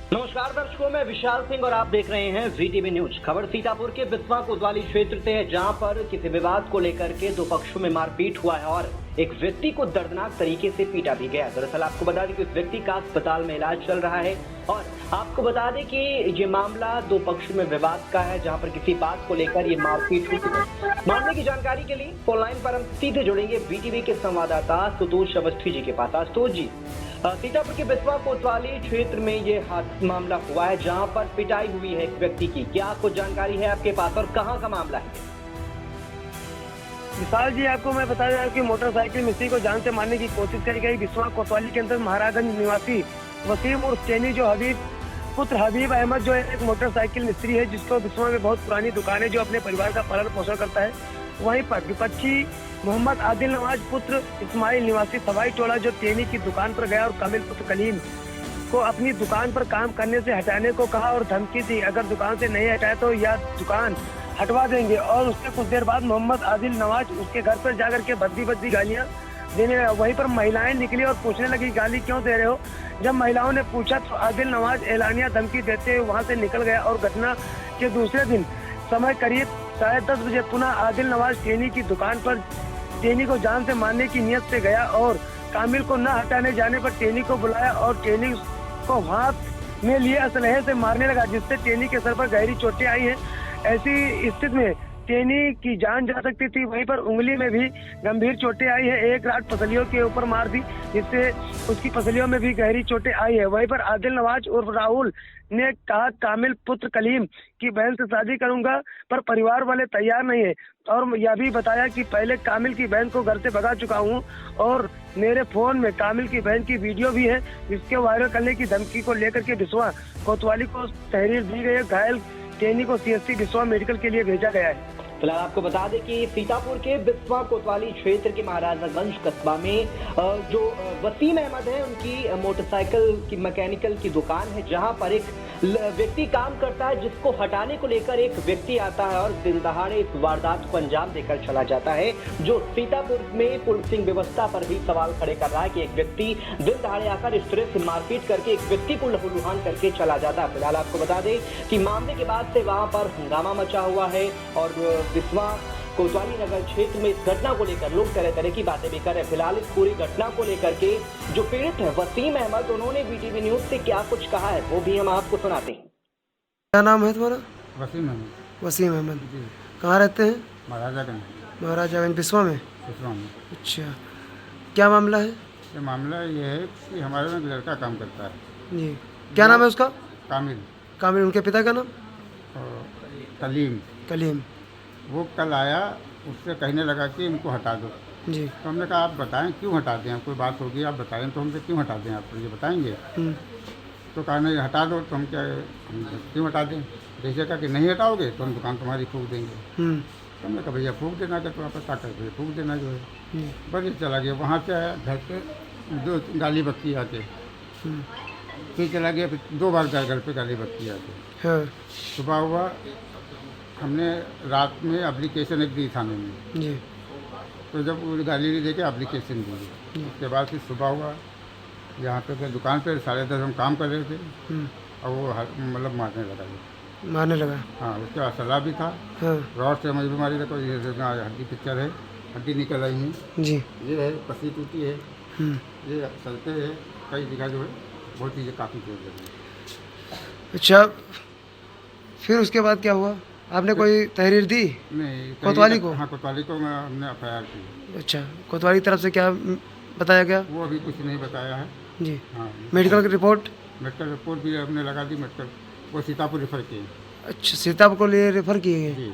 नमस्कार दर्शकों, मैं विशाल सिंह और आप देख रहे हैं वीटीवी न्यूज। खबर सीतापुर के बिस्वा कोतवाली क्षेत्र से है, जहां पर किसी विवाद को लेकर के दो पक्षों में मारपीट हुआ है और एक व्यक्ति को दर्दनाक तरीके से पीटा भी गया। दरअसल आपको बता दें कि उस व्यक्ति का अस्पताल में इलाज चल रहा है और आपको बता दें कि ये मामला दो पक्षों में विवाद का है, जहां पर किसी बात को लेकर ये मारपीट हुई है। मामले की जानकारी के लिए फोन लाइन पर हम सीधे जुड़ेंगे वीटीवी के संवाददाता सुतोष अवस्थी जी के पास। आशुतोष जी, सीतापुर के बिस्वा कोतवाली क्षेत्र में ये मामला हुआ है, जहां पर पिटाई हुई है एक व्यक्ति की। क्या कुछ जानकारी है आपके पास और कहां का मामला है? विशाल जी, आपको मैं बता रहा हूँ कि मोटरसाइकिल मिस्त्री को जान से मारने की कोशिश करी गई। बिस्वा कोतवाली के अंदर महाराजगंज निवासी वसीम उर्फ चैनी जो पुत्र हबीब अहमद जो एक मोटरसाइकिल मिस्त्री है, जिसको बिस्वा में बहुत पुरानी दुकान है, जो अपने परिवार का पालन पोषण करता है। वहीं पर विपक्षी मोहम्मद आदिल नवाज पुत्र इस्माइल निवासी सवाई टोला जो चैनी की दुकान पर गया और कामिल पुत्र कलीम को अपनी दुकान पर काम करने से हटाने को कहा और धमकी दी, अगर दुकान से नहीं हटाए तो यह दुकान हटवा देंगे। और उसके कुछ देर बाद मोहम्मद आदिल नवाज उसके घर पर जाकर के भद्दी गालियां देने लगा। वहीं पर महिलाएं निकली और पूछने लगी, गाली क्यों दे रहे हो? जब महिलाओं ने पूछा तो आदिल नवाज एलानिया धमकी देते हुए वहां से निकल गया और घटना के दूसरे दिन समय करीब 10:30 बजे पुनः आदिल नवाज चैनी की दुकान पर चैनी को जान से मारने की नियत से गया और कामिल को न हटाने जाने पर चैनी को बुलाया और चैनी को हाथ में लिए असलहे से मारने लगा, जिससे चैनी के सर पर गहरी चोटें आई हैं। ऐसी स्थिति में चैनी की जान जा सकती थी। वहीं पर उंगली में भी गंभीर चोटें आई है। एक रात पसलियों के ऊपर मार दी, जिससे उसकी पसलियों में भी गहरी चोटें आई है। वहीं पर आदिल नवाज उर्फ राहुल ने कहा, कामिल पुत्र कलीम की बहन से शादी करूंगा, पर परिवार वाले तैयार नहीं है। और यह भी बताया कि पहले कामिल की बहन को घर से भगा चुका हूं और मेरे फोन में कामिल की बहन की वीडियो भी है, जिसके वायरल करने की धमकी को लेकर के बिस्वा कोतवाली को तहरीर दी गई है। घायल चैनी को सीएससी बिस्वा मेडिकल के लिए भेजा गया है। फिलहाल आपको बता दें कि सीतापुर के बिस्वा कोतवाली क्षेत्र के महाराजागंज कस्बा में जो वसीम अहमद है, उनकी मोटरसाइकिल की मैकेनिकल की दुकान है, जहां पर एक व्यक्ति काम करता है, जिसको हटाने को लेकर एक व्यक्ति आता है और दिन दहाड़े इस वारदात को अंजाम देकर चला जाता है, जो सीतापुर में पुलिसिंग व्यवस्था पर भी सवाल खड़े कर रहा है कि एक व्यक्ति दिन दहाड़े आकर इस तरह से मारपीट करके एक व्यक्ति को लहूलुहान करके चला जाता है। फिलहाल आपको बता दें कि मामले के बाद से वहां पर हंगामा मचा हुआ है और बिस्वा कोतवाली नगर क्षेत्र में इस घटना को लेकर लोग तरह तरह की बातें भी कर रहे हैं। फिलहाल इस पूरी घटना को लेकर के जो पीड़ित है वसीम अहमद, उन्होंने वीटीवी न्यूज से क्या कुछ कहा है वो भी हम आपको सुनाते हैं। क्या नाम है तुम्हारा? वसीम अहमद। वसीम अहमद। कहाँ रहते हैं? महाराजागंज। महाराजागंज बिस्वा में। बिस्वा में। अच्छा, क्या मामला है? ये मामला ये है कि हमारे में एक लड़का काम करता है जी, क्या नाम है उसका? कामिल। कामिल। उनके पिता का नाम? और कलीम। कलीम। वो कल आया, उससे कहने लगा कि इनको हटा दो। जी। तो हमने कहा, आप बताएं क्यों हटा दें, कोई बात होगी आप बताएं, तो हमसे क्यों हटा दें, आप ये बताएंगे। तो कहा नहीं हटा दो, तो हम क्यों हटा दें? जैसे कहा कि नहीं हटाओगे तो हम दुकान तुम्हारी फूंक देंगे। तो हमने कहा भैया फूंक देना, कि वापस आकर भैया फूंक देना जो है। बस ये चला गया। वहाँ से आया घर पे दो गाली बकती आके, फिर चला गया, फिर 2 बार घर पे गाली बकती आके। सुबह हुआ, हमने रात में एप्लीकेशन एक दी थाने में जी। तो जब वो गाली दे के एप्लीकेशन दी, उसके बाद फिर सुबह हुआ, यहाँ पे दुकान पे 10:30 हम काम कर रहे थे और वो मतलब मारने लगा। हाँ, उसके बाद सलाह भी था। रॉड से हमारी बीमारी देखो, ये हड्डी पिक्चर है, हड्डी निकल आई है जी, ये है पसी टूटी है, ये चलते हैं कई जगह जो है, बहुत चीज़ें काफ़ी चीज़ है। अच्छा, फिर उसके बाद क्या हुआ? आपने कोई तहरीर दी? नहीं, कोतवाली को? हाँ, कोतवाली को हमने FIR की। अच्छा, कोतवाली की तरफ से क्या बताया गया? वो अभी कुछ नहीं बताया है जी। हाँ, मेडिकल की रिपोर्ट? मेडिकल रिपोर्ट भी हमने लगा दी, मेडिकल वो सीतापुर रेफर किए। अच्छा, सीतापुर को लिए रेफर किए गए? जी।